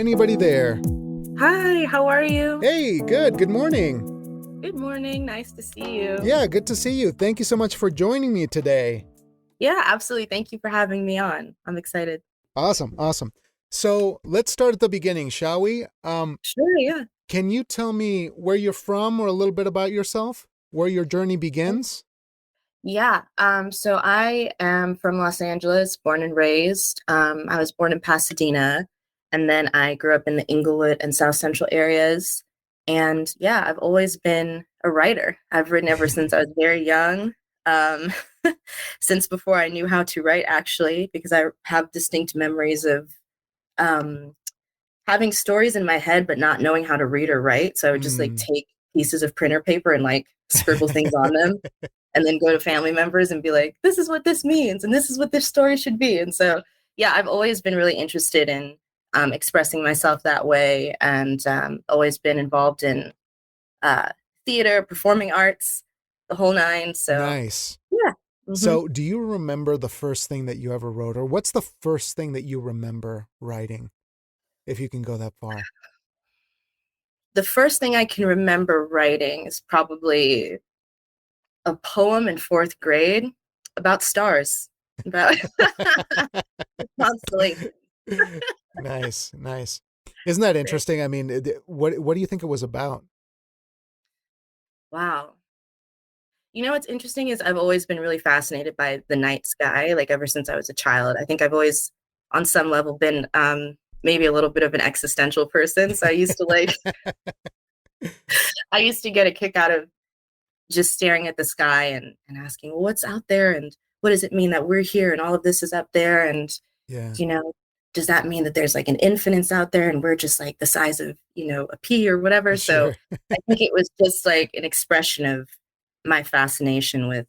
anybody there? Hi, how are you? Hey, good. Good morning. Good morning. Nice to see you. Yeah, good to see you. Thank you so much for joining me today. Yeah, absolutely. Thank you for having me on. I'm excited. Awesome, awesome. So let's start at the beginning, shall we? Sure, yeah. Can you tell me where you're from or a little bit about yourself? Where your journey begins? Yeah. So I am from Los Angeles, born and raised. I was born in Pasadena, and then I grew up in the Inglewood and South Central areas. And yeah, I've always been a writer. I've written ever since I was very young. Um, since before I knew how to write, actually, because I have distinct memories of um, having stories in my head, but not knowing how to read or write. So I would just like Mm. take pieces of printer paper and like scribble things on them and then go to family members and be like, this is what this means. And this is what this story should be. And so, yeah, I've always been really interested in expressing myself that way and always been involved in uh, theater, performing arts, the whole nine. So, Nice. yeah. hmm So, do you remember the first thing that you ever wrote, or what's the first thing that you remember writing, if you can go that far? The first thing I can remember writing is probably a poem in fourth grade about stars, about constellations. Nice, nice. Isn't that Great. interesting? I mean, what do you think it was about? Wow. You know what's interesting is I've always been really fascinated by the night sky, like ever since I was a child. I think I've always, on some level, been maybe a little bit of an existential person. So I used to get a kick out of just staring at the sky and asking, well, what's out there? And what does it mean that we're here and all of this is up there? And Yeah, you know, does that mean that there's like an infinite out there and we're just like the size of, a pea or whatever? So sure. I think it was just like an expression of my fascination with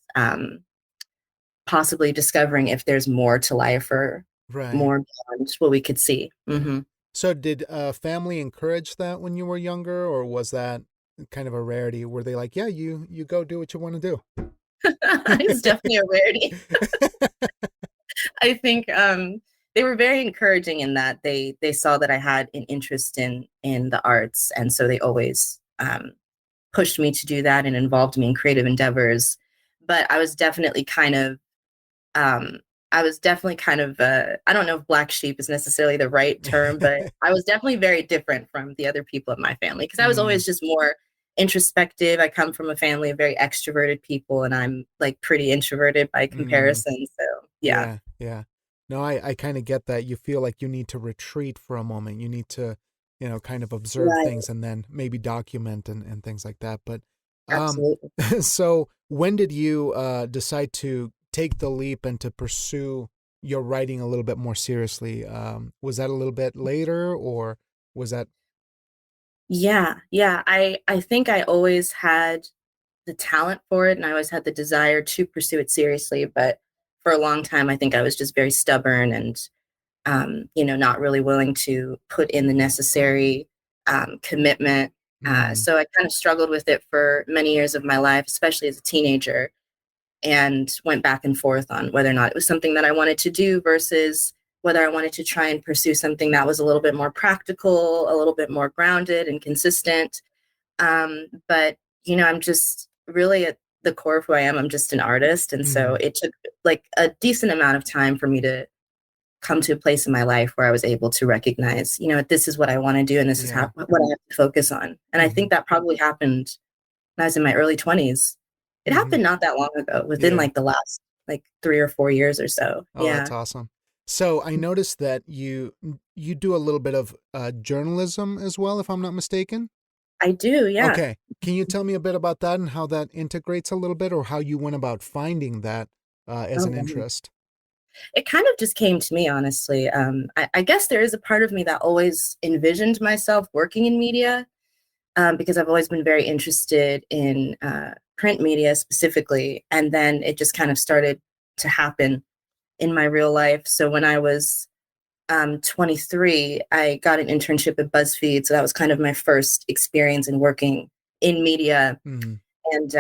possibly discovering if there's more to life or Right. more beyond what we could see. So did family encourage that when you were younger, or was that kind of a rarity? Were they like, yeah, you go do what you want to It's definitely a rarity. do? I think they were very encouraging in that they saw that I had an interest in the arts, and so they always pushed me to do that and involved me in creative endeavors. But um, I was definitely kind of, I don't know if black sheep is necessarily the right term, but I was definitely very different from the other people of my family because I was Mm, always just more introspective. I come from a family of very extroverted people and I'm like pretty introverted by mm, comparison. So, yeah. yeah, yeah. No, I kind of get that. You feel like you need to retreat for a moment. You need to, kind of observe Right. things and then maybe document and things like that. But Absolutely. so when did you decide to take the leap and to pursue your writing a little bit more seriously? Was that a little bit later, or was that Yeah. Yeah. I think I always had the talent for it and I always had the desire to pursue it seriously. But for a long time, I think I was just very stubborn and not really willing to put in the necessary commitment. mm, So I kind of struggled with it for many years of my life, especially as a teenager, and went back and forth on whether or not it was something that I wanted to do versus whether I wanted to try and pursue something that was a little bit more practical, a little bit more grounded and consistent. But, I'm just really at the core of who I am. I'm just an artist. And so mm, it took like a decent amount of time for me to come to a place in my life where I was able to recognize, this is what I want to do and this is yeah, what I have to focus on. And I hmm, think that probably happened when I was in my early 20s. It hmm, happened not that long ago, within yeah. like the last like 3 or 4 years or so. Oh, that's Yeah, awesome. So I noticed that you do a little bit of journalism as well, if I'm not mistaken. I do. Yeah. Okay. Can you tell me a bit about that and how that integrates a little bit, or how you went about finding that as Oh, an wow. interest? It kind of just came to me, honestly. I guess there is a part of me that always envisioned myself working in media because I've always been very interested in print media specifically. And then it just kind of started to happen in my real life. So when I was 23, I got an internship at BuzzFeed. So that was kind of my first experience in working in media Mm, and,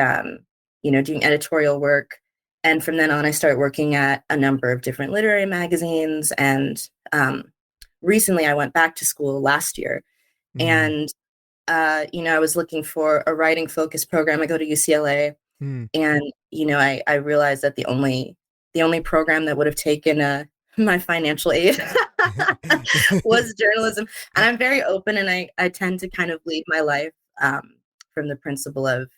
doing editorial work. And from then on, I started working at a number of different literary magazines and recently I went back to school last year, Mm, and I was looking for a writing focused program. I go to UCLA, mm. and I realized that the only program that would have taken my financial aid was journalism. And I'm very open, and I tend to kind of lead my life um, from the principle of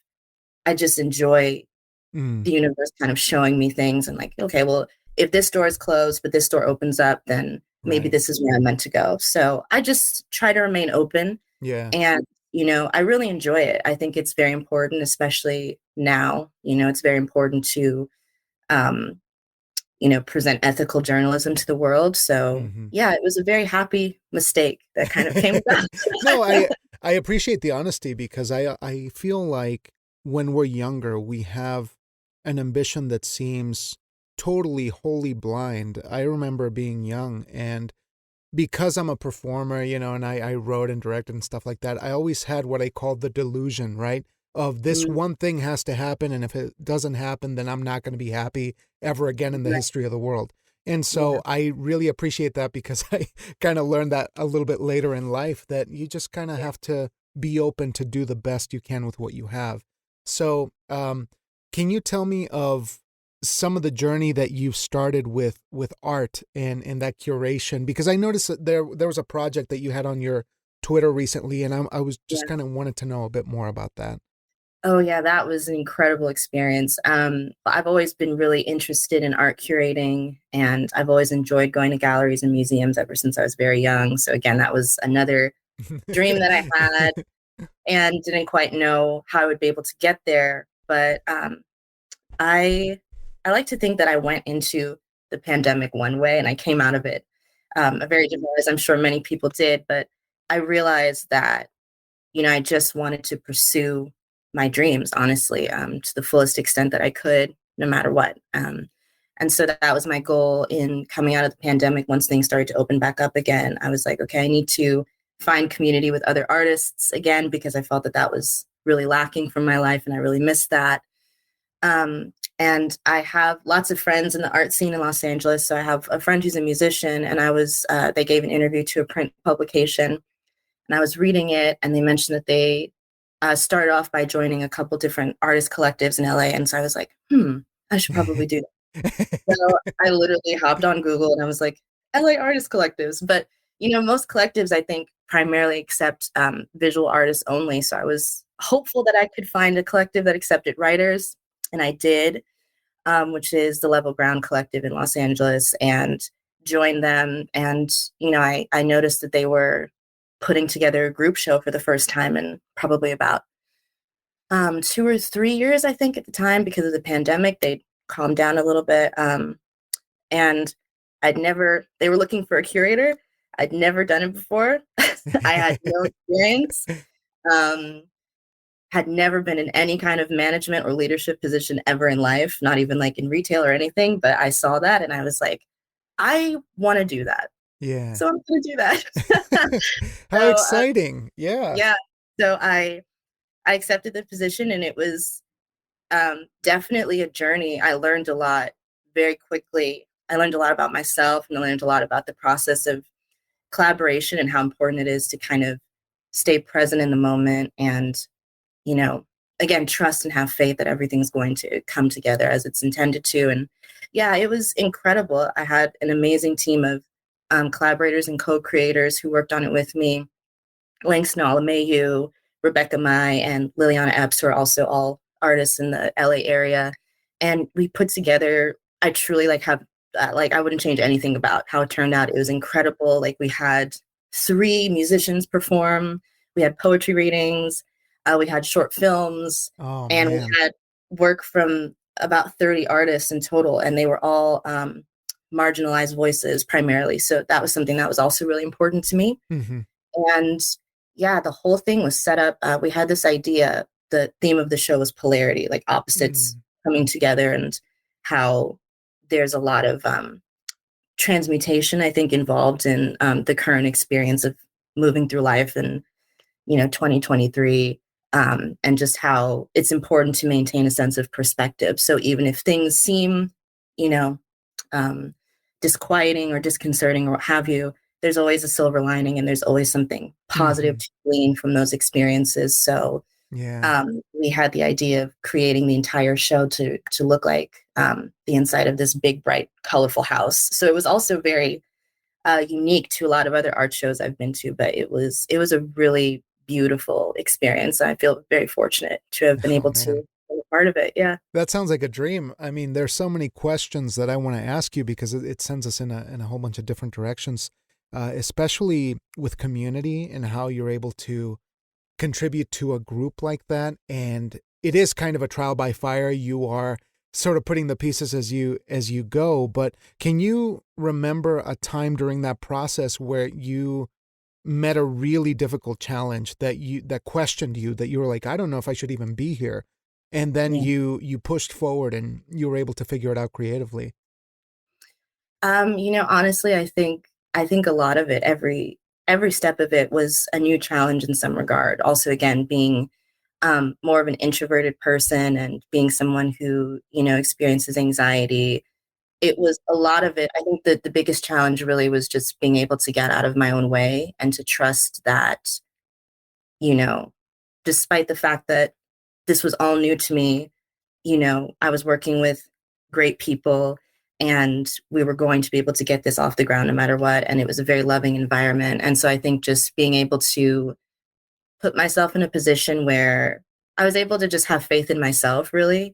I just enjoy Mm, the universe kind of showing me things and like, okay, well, if this door is closed, but this door opens up, then maybe right. this is where I'm meant to go. So I just try to remain open, Yeah. and I really enjoy it. I think it's very important, especially now. It's very important to um, present ethical journalism to the world. So Hmm. yeah, it was a very happy mistake that kind of came about. No, I appreciate the honesty because I feel like when we're younger, we have an ambition that seems totally wholly blind. I remember being young, and because I'm a performer, and I wrote and directed and stuff like that, I always had what I called the delusion, right? Of this Mm, one thing has to happen, and if it doesn't happen, then I'm not going to be happy ever again in the right. history of the world. And Yeah. so I really appreciate that because I kind of learned that a little bit later in life that you just kind of Yeah. have to be open to do the best you can with what you have. So, can you tell me of some of the journey that you've started with art and that curation? Because I noticed that there was a project that you had on your Twitter recently, and I was just Yeah. kind of wanted to know a bit more about that. Oh yeah, that was an incredible experience. I've always been really interested in art curating, and I've always enjoyed going to galleries and museums ever since I was very young. So again, that was another dream that I had and didn't quite know how I would be able to get there. But I I like to think that I went into the pandemic one way and I came out of it a very different way, as I'm sure many people did. But I realized that I just wanted to pursue my dreams, honestly, to the fullest extent that I could, no matter what. And so that was my goal in coming out of the pandemic. Once things started to open back up again, I was like, okay, I need to find community with other artists again because I felt that that was really lacking from my life and I really missed that. And I have lots of friends in the art scene in Los Angeles. So I have a friend who's a musician, and they gave an interview to a print publication, and I was reading it, and they mentioned that they started off by joining a couple different artist collectives in LA. And so I was like, I should probably do that. So I literally hopped on Google and I was like, LA artist collectives. But, most collectives, I think, primarily accept visual artists only. So I was hopeful that I could find a collective that accepted writers. And I did, which is the Level Ground Collective in Los Angeles, and joined them. And, I noticed that they were putting together a group show for the first time in probably about 2 or 3 years, I think, at the time, because of the pandemic. They calmed down a little bit. And they were looking for a curator. I'd never done it before. I had no experience, um, had never been in any kind of management or leadership position ever in life, not even like in retail or anything. But I saw that and I was like, I want to do that. Yeah. So I'm going to do that. How So exciting. Yeah. yeah, so I accepted the position, and it was definitely a journey. I learned a lot very quickly. I learned a lot about myself, and I learned a lot about the process of collaboration and how important it is to kind of stay present in the moment and, you know, again, trust and have faith that everything's going to come together as it's intended to. And yeah, it was incredible. I had an amazing team of collaborators and co-creators who worked on it with me. Langston Alamayu, Rebecca Mai, and Liliana Epps, who are also all artists in the LA area. And we put together, I truly I wouldn't change anything about how it turned out. It was incredible. Like, we had 3 musicians perform, we had poetry readings, we had short films, Oh and we man. had work from about 30 artists in total. And they were all marginalized voices primarily. So that was something that was also really important to me. Hmm. And yeah, the whole thing was set up. We had this idea. The theme of the show was polarity, like opposites Mm. coming together, and how there's a lot of transmutation, I think, involved in the current experience of moving through life in 2023, and just how it's important to maintain a sense of perspective. So even if things seem, you know, um, disquieting or disconcerting or what have you, there's always a silver lining and there's always something positive Hmm. to glean from those experiences. So Yeah. we had the idea of creating the entire show to look like the inside of this big, bright, colorful house. So it was also very unique to a lot of other art shows I've been to, but it was a really beautiful experience. I feel very fortunate to have been Oh able to man. be a part of it. Yeah. That sounds like a dream. I mean, there's so many questions that I want to ask you because it sends us in a whole bunch of different directions, especially with community and how you're able to contribute to a group like that. And it is kind of a trial by fire. You are sort of putting the pieces as you go. But can you remember a time during that process where you met a really difficult challenge that questioned you, that you were like, I don't know if I should even be here, and then Yeah. you pushed forward and you were able to figure it out creatively? Honestly, I think a lot of it, every step of it was a new challenge in some regard. Also, again, being more of an introverted person and being someone who, experiences anxiety, it was a lot of it. I think that the biggest challenge really was just being able to get out of my own way and to trust that, you know, despite the fact that this was all new to me, I was working with great people and we were going to be able to get this off the ground no matter what. And it was a very loving environment. And so I think just being able to put myself in a position where I was able to just have faith in myself, really,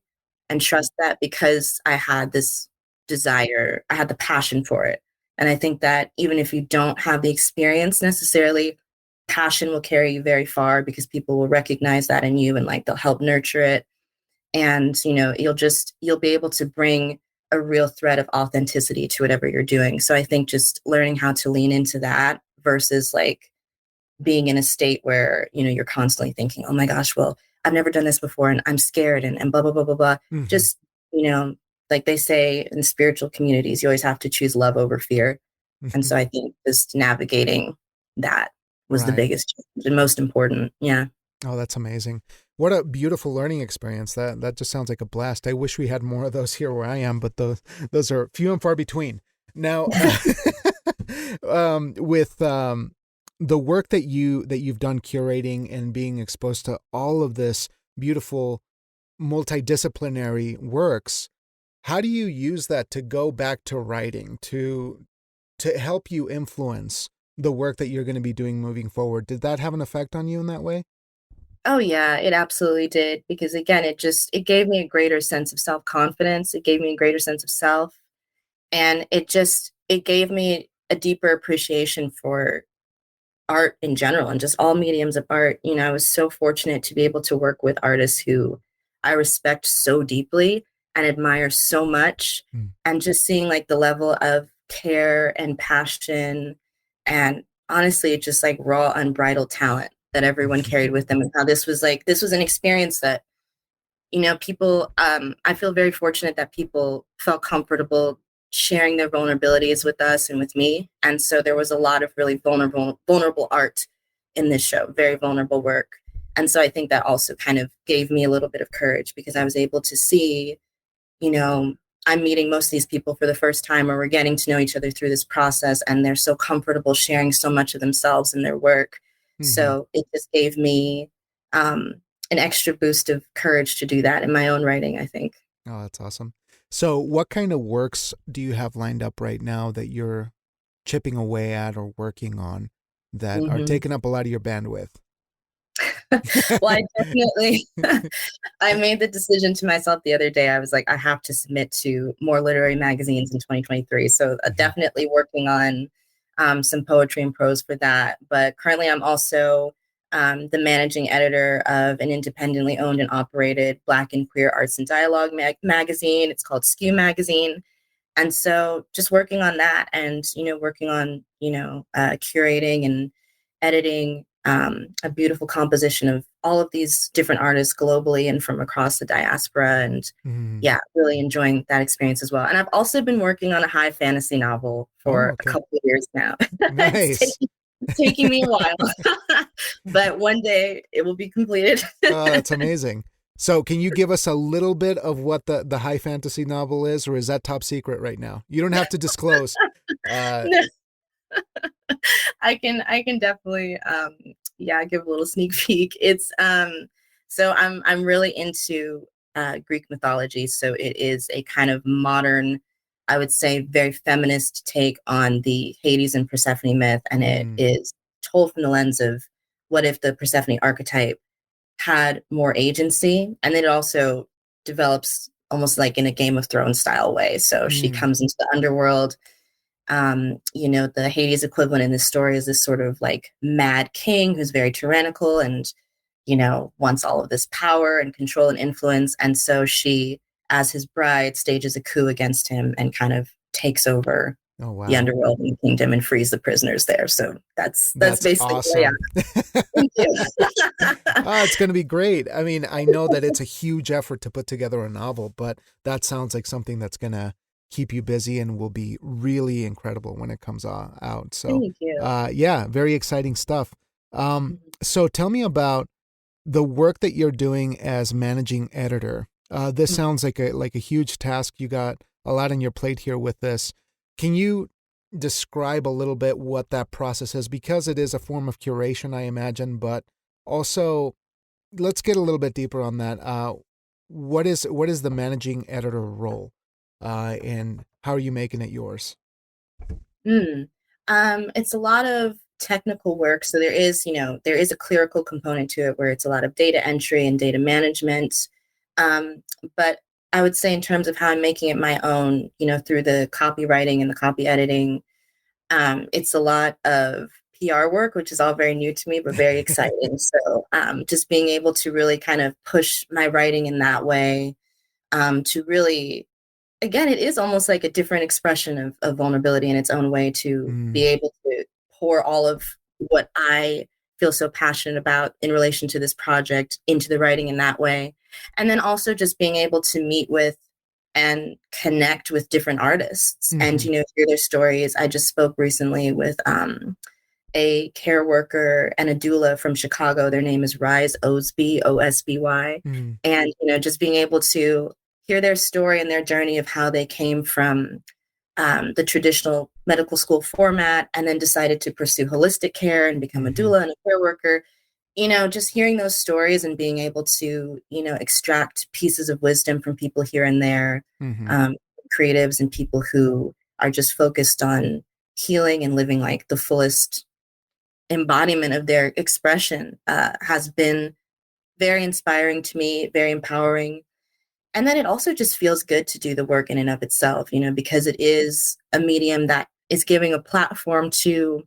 and trust that because I had this desire, I had the passion for it. And I think that even if you don't have the experience necessarily, passion will carry you very far because people will recognize that in you and like they'll help nurture it. And, you'll be able to bring a real thread of authenticity to whatever you're doing. So I think just learning how to lean into that versus like being in a state where you're constantly thinking, oh my gosh, well, I've never done this before and I'm scared and blah blah blah blah blah. Hmm. Just, you know like they say in spiritual communities, you always have to choose love over fear. And so I think just navigating that was the Right. biggest challenge and most important. Yeah. Oh, that's amazing. What a beautiful learning experience. That just sounds like a blast. I wish we had more of those here where I am, but those are few and far between. Now, with the work that you've done curating and being exposed to all of this beautiful multidisciplinary works, how do you use that to go back to writing to help you influence the work that you're going to be doing moving forward? Did that have an effect on you in that way? Oh yeah, it absolutely did because again, it gave me a greater sense of self-confidence. It gave me a greater sense of self, and it gave me a deeper appreciation for art in general and just all mediums of art. I was so fortunate to be able to work with artists who I respect so deeply and admire so much. Mm. And just seeing like the level of care and passion and honestly, just like raw, unbridled talent that everyone carried with them, and how this was an experience that people, I feel very fortunate that people felt comfortable sharing their vulnerabilities with us and with me. And so there was a lot of really vulnerable art in this show, very vulnerable work. And so I think that also kind of gave me a little bit of courage because I was able to see, you know, I'm meeting most of these people for the first time, or we're getting to know each other through this process, and they're so comfortable sharing so much of themselves and their work. Hmm. So it just gave me um, an extra boost of courage to do that in my own writing, I think. Oh, that's awesome. So, what kind of works do you have lined up right now that you're chipping away at or working on that are Hmm. taking up a lot of your bandwidth? Well, I definitely, I made the decision to myself the other day. I was like, I have to submit to more literary magazines in 2023. So Mhm. definitely working on some poetry and prose for that. But currently, I'm also the managing editor of an independently owned and operated Black and queer arts and dialogue magazine. It's called Skew magazine. And so just working on that and working on curating and editing a beautiful composition of all of these different artists globally and from across the diaspora, and Mhm. yeah, really enjoying that experience as well. And I've also been working on a high fantasy novel Oh, for a okay. couple of years now. It's Nice. taking me a while, but one day it will be completed. Oh, that's amazing. So, can you give us a little bit of what the high fantasy novel is, or is that top secret right now? You don't have to disclose. Uh, No. I can definitely yeah, give a little sneak peek. It's so I'm really into Greek mythology, so it is a kind of modern, I would say, very feminist take on the Hades and Persephone myth, and it Mm, is told from the lens of what if the Persephone archetype had more agency, and then it also develops almost like in a Game of Thrones style way. So she mm, comes into the underworld. The Hades equivalent in this story is this sort of like mad king who's very tyrannical and, wants all of this power and control and influence. And so she, as his bride, stages a coup against him and kind of takes over oh, the wow. underworld and the kingdom and frees the prisoners there. So that's That's basically yeah. awesome. Thank you. It's going to be great. I mean, I know that it's a huge effort to put together a novel, but that sounds like something that's going to keep you busy and will be really incredible when it comes out. So, Thank you. yeah, very exciting stuff. So tell me about the work that you're doing as managing editor. This sounds like a huge task. You got a lot on your plate here with this. Can you describe a little bit what that process is? Because it is a form of curation, I imagine, but also let's get a little bit deeper on that. What is the managing editor role, and how are you making it yours? Mm. It's a lot of technical work. So there is a clerical component to it where it's a lot of data entry and data management. But I would say in terms of how I'm making it my own, through the copywriting and the copy editing, it's a lot of PR work, which is all very new to me, but very exciting. So just being able to really kind of push my writing in that way, to really again, it is almost like a different expression of vulnerability in its own way to be Mm, able to pour all of what I feel so passionate about in relation to this project into the writing in that way. And then also just being able to meet with and connect with different artists and, hmm hear their stories. I just spoke recently with a care worker and a doula from Chicago. Their name is Rise Osby, Osby. mm, And, just being able to hear their story and their journey of how they came from the traditional medical school format and then decided to pursue holistic care and become a hmm doula and a care worker. Just hearing those stories and being able to, extract pieces of wisdom from people here and there, hmm um, creatives and people who are just focused on healing and living like the fullest embodiment of their expression, has been very inspiring to me, very empowering. And then it also just feels good to do the work in and of itself, because it is a medium that is giving a platform to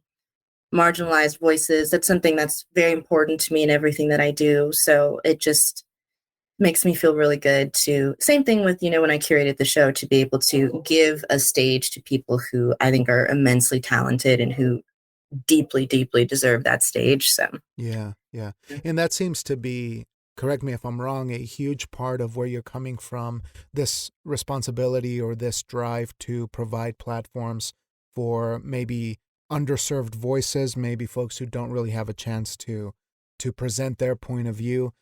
marginalized voices. That's something that's very important to me in everything that I do. So it just makes me feel really good to, same thing with, when I curated the show, to be able to give a stage to people who I think are immensely talented and who deeply, deeply deserve that stage. So, Yeah, yeah. And that seems to be, correct me if I'm wrong, a huge part of where you're coming from, this responsibility or this drive to provide platforms for maybe underserved voices, maybe folks who don't really have a chance to present their point of view.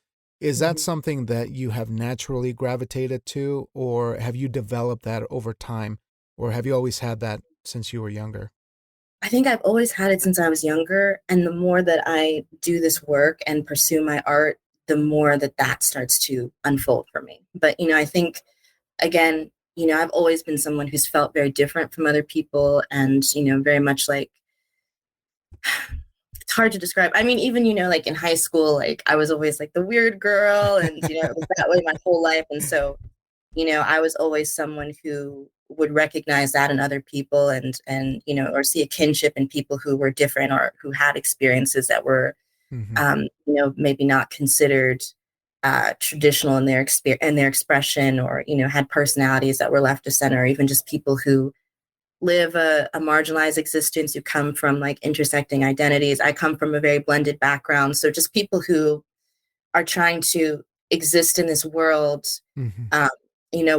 Is that mhm. something that you have naturally gravitated to, or have you developed that over time, or have you always had that since you were younger? I think I've always had it since I was younger. And the more that I do this work and pursue my art, the more that that starts to unfold for me. But, I think, again, I've always been someone who's felt very different from other people and, very much like, it's hard to describe. I mean, even, like in high school, like I was always like the weird girl and, it was that way my whole life. And so, I was always someone who would recognize that in other people and or see a kinship in people who were different or who had experiences that were, hmm maybe not considered traditional in their expression, or had personalities that were left of center, or even just people who live a marginalized existence, who come from like intersecting identities. I come from a very blended background, so just people who are trying to exist in this world, hmm um,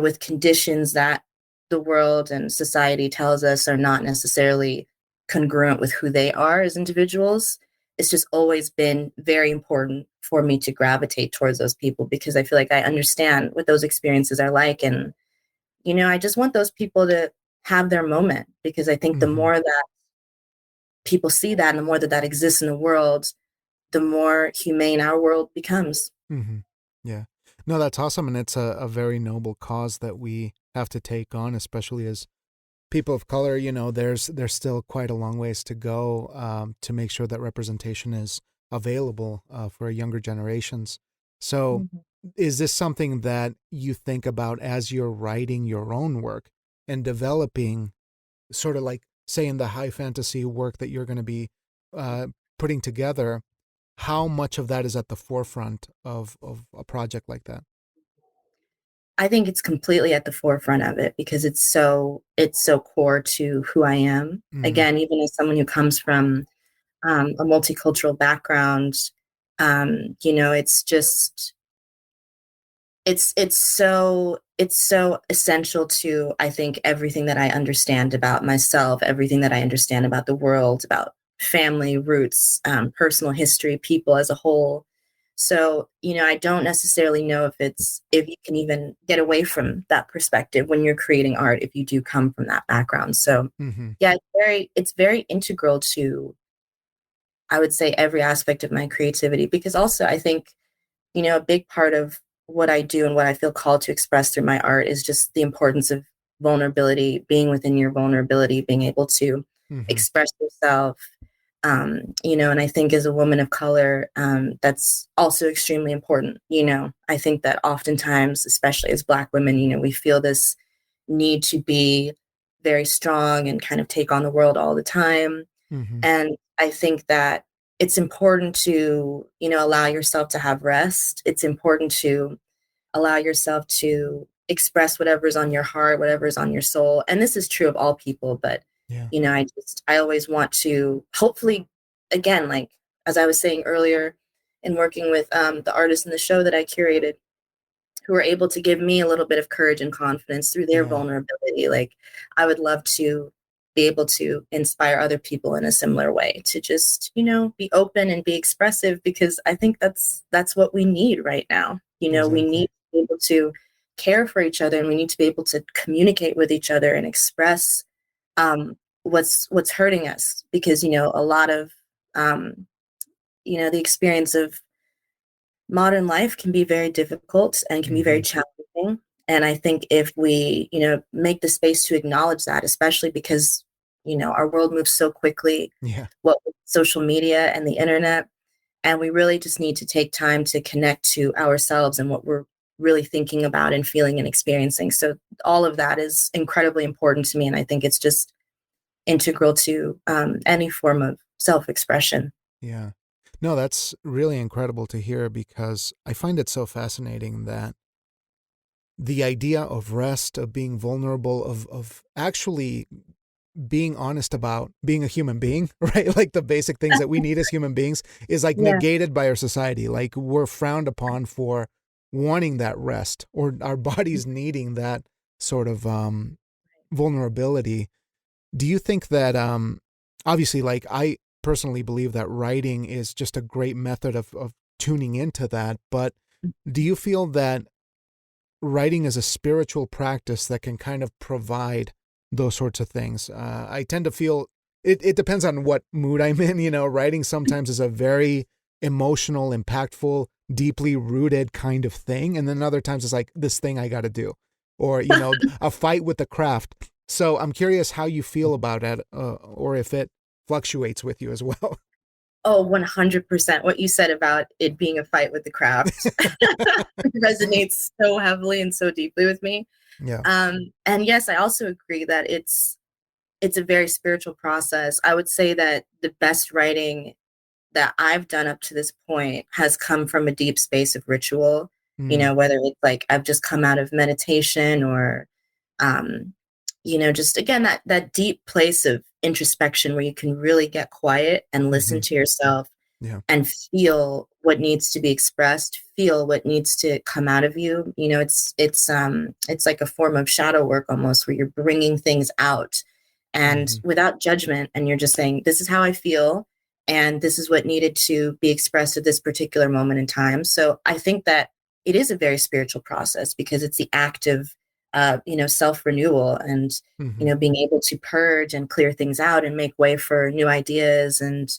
with conditions that the world and society tells us are not necessarily congruent with who they are as individuals. It's just always been very important for me to gravitate towards those people because I feel like I understand what those experiences are like. And, I just want those people to have their moment because I think the hmm more that people see that and the more that that exists in the world, the more humane our world becomes. Hmm. Yeah. No, that's awesome. And it's a very noble cause that we have to take on, especially as people of color. There's still quite a long ways to go to make sure that representation is available for younger generations. So, Mhm. is this something that you think about as you're writing your own work and developing, sort of like, say, in the high fantasy work that you're going to be uh, putting together? How much of that is at the forefront of a project like that? I think it's completely at the forefront of it because it's so core to who I am. Hmm. Again, even as someone who comes from a multicultural background, it's just it's so essential to, I think, everything that I understand about myself, everything that I understand about the world, about family roots, personal history, people as a whole. So, I don't necessarily know if you can even get away from that perspective when you're creating art if you do come from that background. So, Hmm. yeah, it's very integral to, I would say, every aspect of my creativity, because also I think, a big part of what I do and what I feel called to express through my art is just the importance of vulnerability, being within your vulnerability, being able to Hmm. express yourself. And I think as a woman of color, that's also extremely important. I think that oftentimes, especially as Black women, we feel this need to be very strong and kind of take on the world all the time. Hmm. And I think that it's important to, allow yourself to have rest. It's important to allow yourself to express whatever's on your heart, whatever's on your soul. And this is true of all people, but Yeah. I always want to hopefully, again, like as I was saying earlier, in working with the artists in the show that I curated, who are able to give me a little bit of courage and confidence through their Yeah. vulnerability. Like, I would love to be able to inspire other people in a similar way to just, be open and be expressive, because I think that's what we need right now. We need Exactly. to be able to care for each other, and we need to be able to communicate with each other and express what's hurting us, because a lot of the experience of modern life can be very difficult and can be very Hmm. challenging. And I think if we, make the space to acknowledge that, especially because, our world moves so quickly, Yeah. what with social media and the internet, and we really just need to take time to connect to ourselves and what we're really thinking about and feeling and experiencing. So all of that is incredibly important to me. And I think it's just integral to any form of self-expression. Yeah. No, that's really incredible to hear, because I find it so fascinating that the idea of rest, of being vulnerable, of actually being honest about being a human being, right? Like the basic things that we need as human beings is like Yeah. negated by our society. Like we're frowned upon for wanting that rest, or our bodies needing that sort of vulnerability. Do you think that obviously, like, I personally believe that writing is just a great method of tuning into that, but do you feel that writing is a spiritual practice that can kind of provide those sorts of things? I tend to feel it depends on what mood I'm in. Writing sometimes is a very emotional, impactful, deeply rooted kind of thing. And then other times it's like this thing I got to do, or, a fight with the craft. So I'm curious how you feel about it, or if it fluctuates with you as well. Oh, 100%. What you said about it being a fight with the craft resonates so heavily and so deeply with me. Yeah. And yes, I also agree that it's a very spiritual process. I would say that the best writing that I've done up to this point has come from a deep space of ritual, Mm. whether it's like I've just come out of meditation or um, just again that deep place of introspection where you can really get quiet and listen Hmm. to yourself Yeah. and feel what needs to be expressed, feel what needs to come out of you. It's like a form of shadow work almost, where you're bringing things out and Hmm. without judgment, and you're just saying, this is how I feel, and this is what needed to be expressed at this particular moment in time. So I think that it is a very spiritual process, because it's the act of self-renewal and, Hmm. being able to purge and clear things out and make way for new ideas and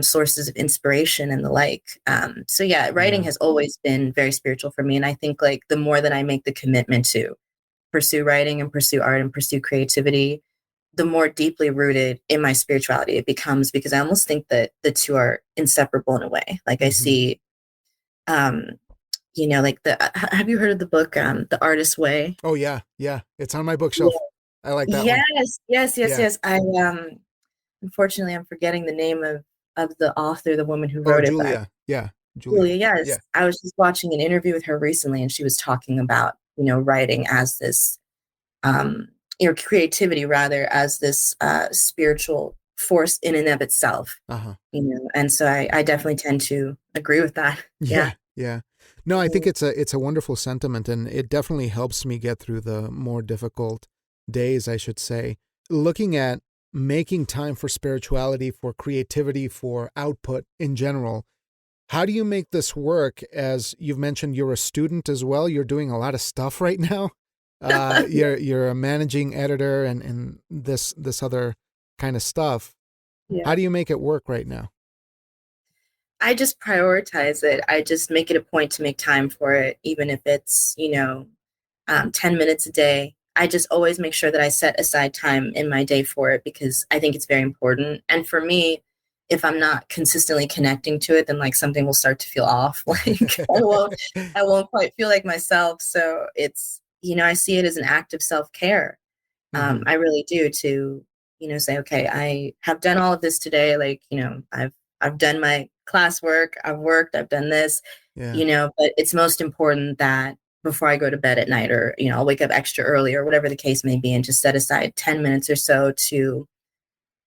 sources of inspiration and the like. So yeah, writing Yeah. has always been very spiritual for me. And I think like the more that I make the commitment to pursue writing and pursue art and pursue creativity, the more deeply rooted in my spirituality it becomes, because I almost think that the two are inseparable in a way. Like I Hmm. see, um, like have you heard of the book, The Artist's Way? Oh yeah, yeah. It's on my Yeah. bookshelf. I like that one. Yes, yes, yes, Yeah. yes. I unfortunately I'm forgetting the name of the author, the woman who Oh, wrote it, but Julia. Yeah, Julia. Julia, Yeah. yes. I was just watching an interview with her recently, and she was talking about, writing as this, creativity rather, as this spiritual force in and of itself, Uh-huh. and so I definitely tend to agree with that. Yeah. Yeah, yeah. No, I think Mhm. it's a wonderful sentiment, and it definitely helps me get through the more difficult days, I should say. Looking at making time for spirituality, for creativity, for output in general, how do you make this work? As you've mentioned, you're a student as well. You're doing a lot of stuff right now. You're a managing editor and this other kind of stuff. How Yeah. do you make it work right now? I just prioritize it. I just make it a point to make time for it, even if it's, 10 minutes a day. I just always make sure that I set aside time in my day for it, because I think it's very important. And for me, if I'm not consistently connecting to it, then like something will start to feel off. Like I won't quite feel like myself. So it's, I see it as an act of self-care. Hmm. I really do, to, say, okay, I have done all of this today. Like, I've done my classwork, I've worked, I've done this, Yeah. but it's most important that before I go to bed at night, or, I'll wake up extra early or whatever the case may be, and just set aside 10 minutes or so to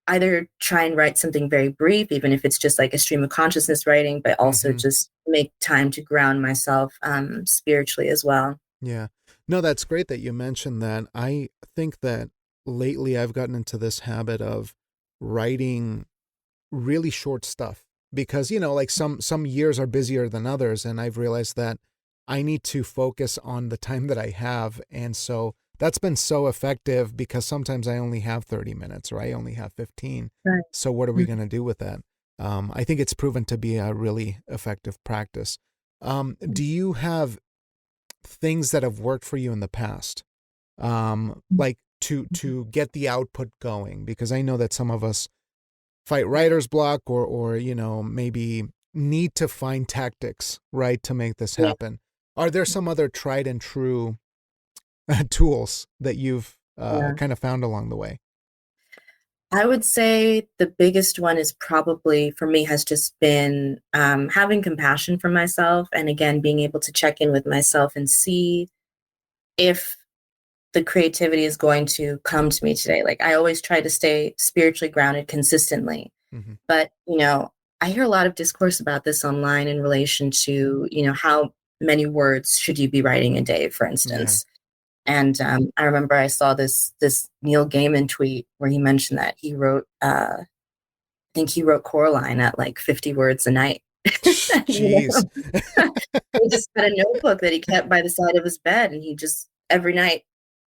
either try and write something very brief, even if it's just like a stream of consciousness writing, but also Hmm. just make time to ground myself spiritually as well. Yeah. No, that's great that you mentioned that. I think that lately I've gotten into this habit of writing really short stuff because, like some years are busier than others, and I've realized that I need to focus on the time that I have. And so that's been so effective because sometimes I only have 30 minutes or I only have 15. Right. So what are we Mhm. going to do with that? I think it's proven to be a really effective practice. Do you have things that have worked for you in the past, like to get the output going? Because I know that some of us fight writer's block, or maybe need to find tactics, right, to make this Yeah. happen. Are there some other tried and true tools that you've Yeah. kind of found along the way? I would say the biggest one is probably for me has just been having compassion for myself. And again, being able to check in with myself and see if the creativity is going to come to me today. Like I always try to stay spiritually grounded consistently. Hmm. But, I hear a lot of discourse about this online in relation to, how many words should you be writing a day, for Yeah. instance. And I remember I saw this Neil Gaiman tweet where he mentioned that he wrote, I think he wrote Coraline at like 50 words a night. You Jeez. He just had a notebook that he kept by the side of his bed, and he just every night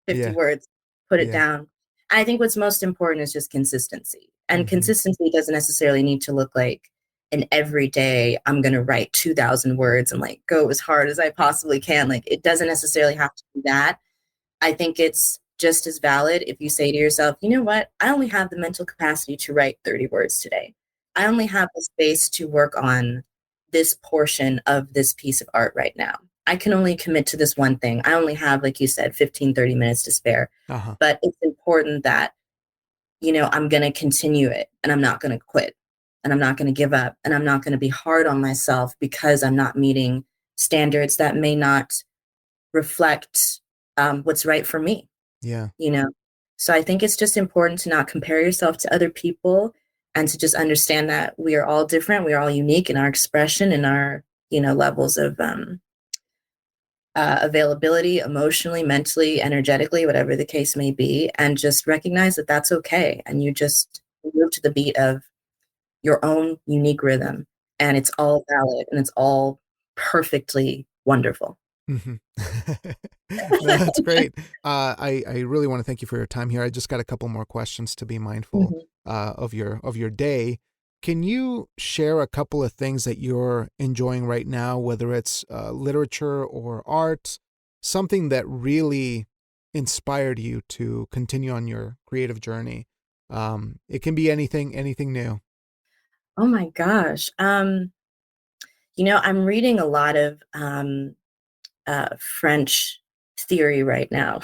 50 Yeah. words, put it Yeah. down. I think what's most important is just consistency. And Hmm. consistency doesn't necessarily need to look like an everyday, I'm going to write 2,000 words and like go as hard as I possibly can. Like it doesn't necessarily have to be that. I think it's just as valid if you say to yourself, you know what? I only have the mental capacity to write 30 words today. I only have the space to work on this portion of this piece of art right now. I can only commit to this one thing. I only have, like you said, 15, 30 minutes to spare. Uh-huh. But it's important that, I'm going to continue it, and I'm not going to quit, and I'm not going to give up, and I'm not going to be hard on myself because I'm not meeting standards that may not reflect what's right for me, Yeah. you know? So I think it's just important to not compare yourself to other people, and to just understand that we are all different. We are all unique in our expression and our, levels of availability, emotionally, mentally, energetically, whatever the case may be, and just recognize that that's okay. And you just move to the beat of your own unique rhythm, and it's all valid and it's all perfectly wonderful. Mhm. No, that's great. I really want to thank you for your time here. I just got a couple more questions to be mindful Mhm. of your day. Can you share a couple of things that you're enjoying right now, whether it's literature or art, something that really inspired you to continue on your creative journey? It can be anything, anything new. Oh my gosh. I'm reading a lot of French theory right now.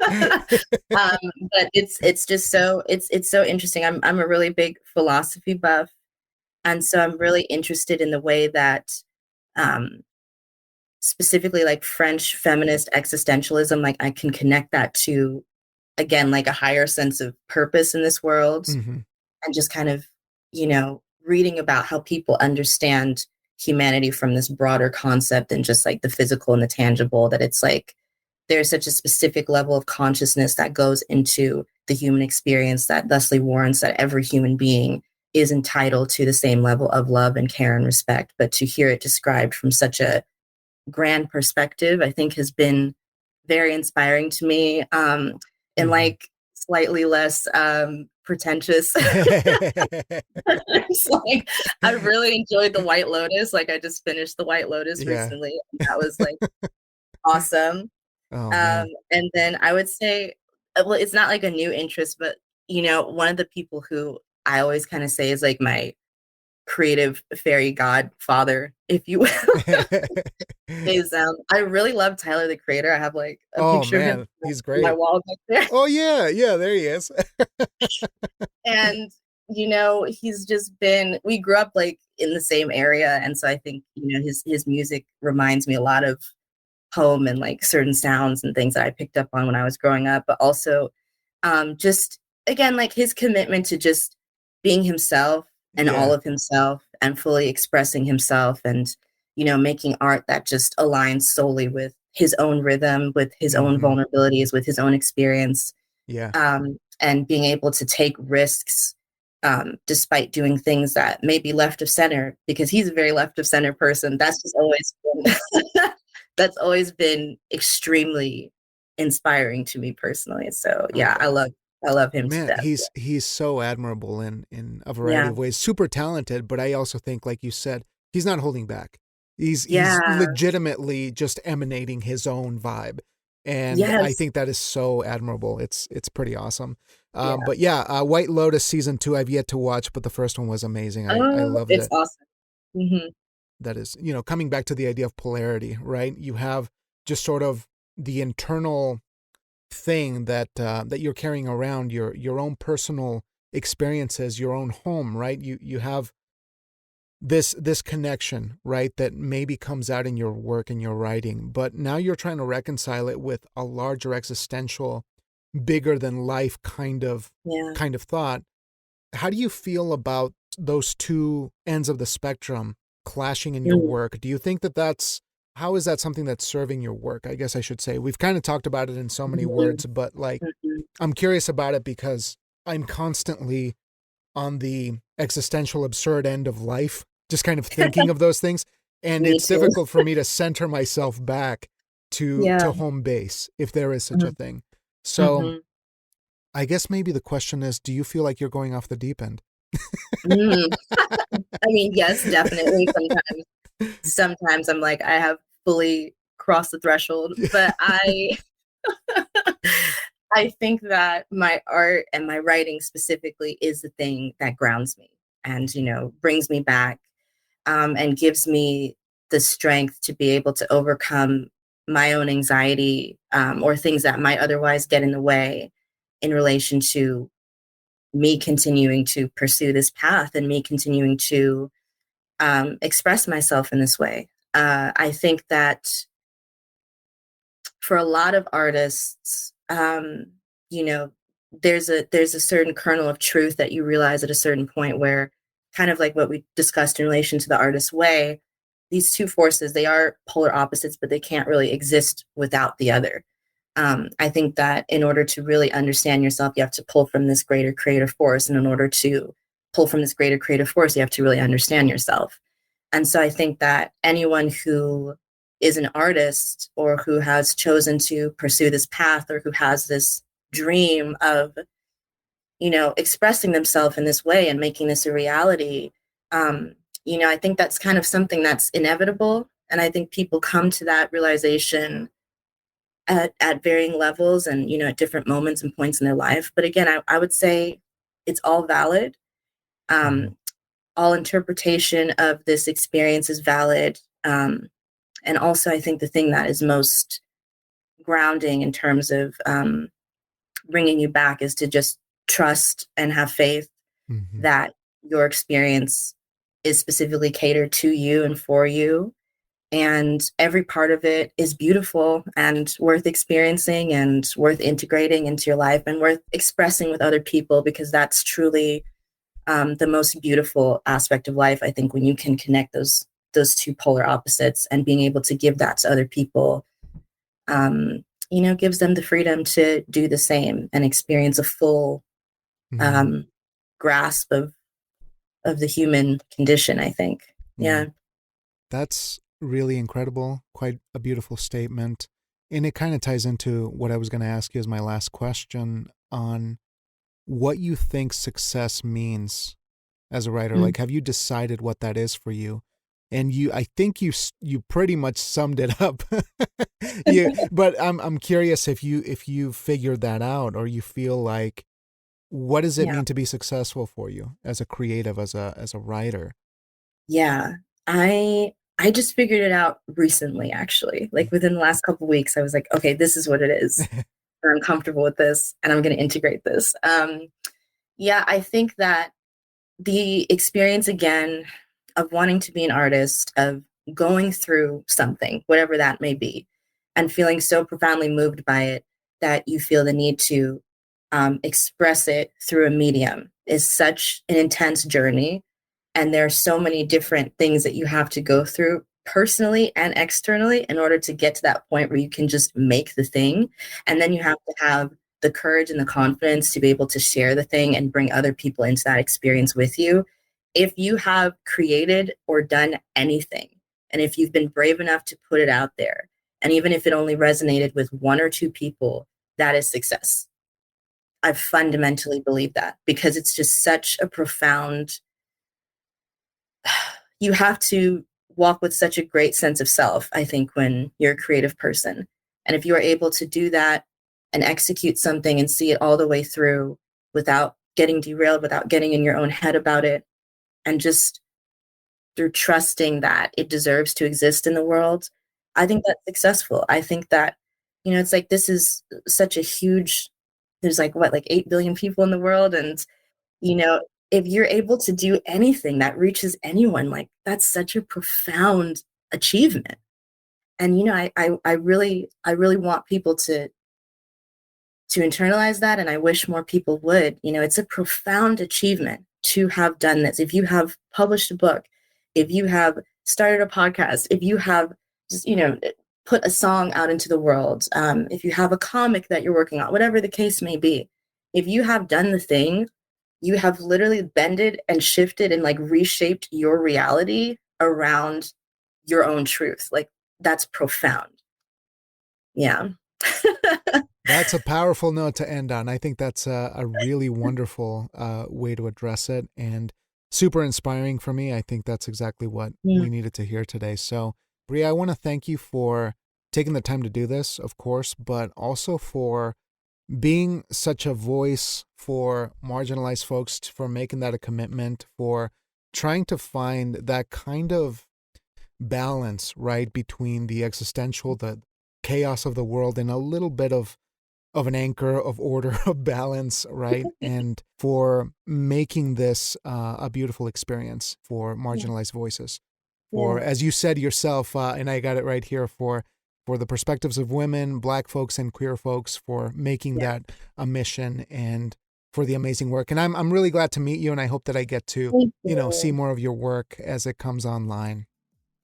um, but it's just so it's so interesting. I'm a really big philosophy buff, and so I'm really interested in the way that um, specifically like French feminist existentialism, like I can connect that to again like a higher sense of purpose in this world, Hmm. and just kind of reading about how people understand humanity from this broader concept than just like the physical and the tangible, that it's like there's such a specific level of consciousness that goes into the human experience that thusly warrants that every human being is entitled to the same level of love and care and respect. But to hear it described from such a grand perspective, I think has been very inspiring to me, and Hmm. like slightly less pretentious. It's like I really enjoyed the White Lotus. Like I just finished the White Lotus Yeah. recently, and that was like awesome. Oh man. And then I would say, well, it's not like a new interest, but one of the people who I always kind of say is like my creative fairy godfather, if you will, is I really love Tyler the Creator. I have like a Oh picture of him man, he's on my great. wall back there. Oh yeah, yeah, there he is. And he's just been we grew up like in the same area, and so I think his music reminds me a lot of home and like certain sounds and things that I picked up on when I was growing up, but also just again like his commitment to just being himself and all Yeah. of himself and fully expressing himself, and making art that just aligns solely with his own rhythm, with his own Hmm. vulnerabilities, with his own experience, Yeah. and being able to take risks, despite doing things that may be left of center, because he's a very left of center person. That's just always been that's always been extremely inspiring to me personally. So yeah, Okay. I love him to Man, death. he's so admirable in a variety Yeah. of ways. Super talented, but I also think, like you said, he's not holding back. He's Yeah. legitimately just emanating his own vibe, and I Yes. think that is so admirable. It's pretty awesome. Yeah. But yeah, White Lotus season 2 I've yet to watch, but the first one was amazing. I Oh, loved it's it. awesome. Hmm. That is, coming back to the idea of polarity, right? You have just sort of the internal thing that you're carrying around, your own personal experiences, your own home, right? You have this connection, right, that maybe comes out in your work and your writing, but now you're trying to reconcile it with a larger existential, bigger than life Yeah. kind of thought. How do you feel about those two ends of the spectrum clashing in your Mm-hmm. work? Do you think that's how is that something that's serving your work? I guess I should say. We've kind of talked about it in so many words, but like Hmm. I'm curious about it because I'm constantly on the existential absurd end of life, just kind of thinking of those things, and Me it's too. difficult for me to center myself back Yeah. to home base if there is such a thing. So, Mm-hmm. I guess maybe the question is, do you feel like you're going off the deep end? Mm. I mean, yes, definitely. Sometimes I'm like, I have fully crossed the threshold, but I think that my art and my writing specifically is the thing that grounds me and, brings me back, and gives me the strength to be able to overcome my own anxiety, or things that might otherwise get in the way in relation to me continuing to pursue this path and me continuing to express myself in this way. I think that for a lot of artists, you know, there's a certain kernel of truth that you realize at a certain point where, kind of like what we discussed in relation to the artist's way, these two forces, they are polar opposites, but they can't really exist without the other. I think that in order to really understand yourself, you have to pull from this greater creative force, and in order to pull from this greater creative force, you have to really understand yourself. And so I think that anyone who is an artist or who has chosen to pursue this path or who has this dream of, expressing themselves in this way and making this a reality, um, I think that's kind of something that's inevitable. And I think people come to that realization at varying levels and, at different moments and points in their life. But again, I would say it's all valid. Mhm. Um, all interpretation of this experience is valid. And also, I think the thing that is most grounding in terms of bringing you back is to just trust and have faith Mhm. that your experience is specifically catered to you and for you. And every part of it is beautiful and worth experiencing and worth integrating into your life and worth expressing with other people, because that's truly the most beautiful aspect of life. I think when you can connect those two polar opposites and being able to give that to other people, gives them the freedom to do the same and experience a full Mhm. um, grasp of the human condition, I think. Yeah. Yeah. That's really incredible. Quite a beautiful statement. And it kind of ties into what I was going to ask you as my last question on what you think success means as a writer. Mm. Like, have you decided what that is for you? And I think you pretty much summed it up. But I'm curious if you figured that out, or you feel like, what does it Yeah. mean to be successful for you as a creative, as a writer? Yeah. I just figured it out recently, actually. Like within the last couple of weeks, I was like, okay, this is what it is. And I'm comfortable with this and I'm going to integrate this. Yeah, I think that the experience again of wanting to be an artist, of going through something, whatever that may be, and feeling so profoundly moved by it that you feel the need to express it through a medium is such an intense journey. And there are so many different things that you have to go through personally and externally in order to get to that point where you can just make the thing. And then you have to have the courage and the confidence to be able to share the thing and bring other people into that experience with you. If you have created or done anything, and if you've been brave enough to put it out there, and even if it only resonated with one or two people, that is success. I fundamentally believe that, because it's just such a profound, you have to walk with such a great sense of self, I think, when you're a creative person. And if you are able to do that and execute something and see it all the way through without getting derailed, without getting in your own head about it, and just through trusting that it deserves to exist in the world, I think that's successful. I think that, it's like this is such a huge, there's like what, like 8 billion people in the world. And you know, if you're able to do anything that reaches anyone, like that's such a profound achievement. And I really want people to internalize that, and I wish more people would. It's a profound achievement to have done this. If you have published a book, if you have started a podcast, if you have just, put a song out into the world, if you have a comic that you're working on, whatever the case may be, if you have done the thing, you have literally bended and shifted and like reshaped your reality around your own truth. Like that's profound. Yeah. That's a powerful note to end on. I think that's a really wonderful way to address it, and super inspiring for me. I think that's exactly what Mm. we needed to hear today. So, Bri, I want to thank you for taking the time to do this, of course, but also for being such a voice for marginalized folks, for making that a commitment, for trying to find that kind of balance, right, between the existential, the chaos of the world, and a little bit of an anchor of order, of balance, right? And for making this a beautiful experience for Yeah. marginalized voices. For, Yeah. as you said yourself, and I got it right here, for the perspectives of women, Black folks, and queer folks, for making Yeah. that a mission, and for the amazing work. And I'm really glad to meet you, and I hope that I get to, Thank see you. more of your work as it comes online.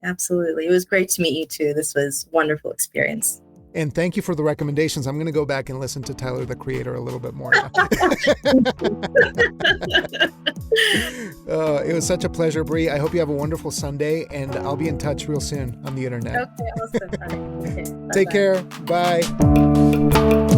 Absolutely. It was great to meet you too. This was a wonderful experience. And thank you for the recommendations. I'm going to go back and listen to Tyler, the Creator, a little bit more now. It was such a pleasure, Bri. I hope you have a wonderful Sunday, and I'll be in touch real soon on the internet. Okay, awesome. Honey. Okay, Take bye-bye. care. Bye.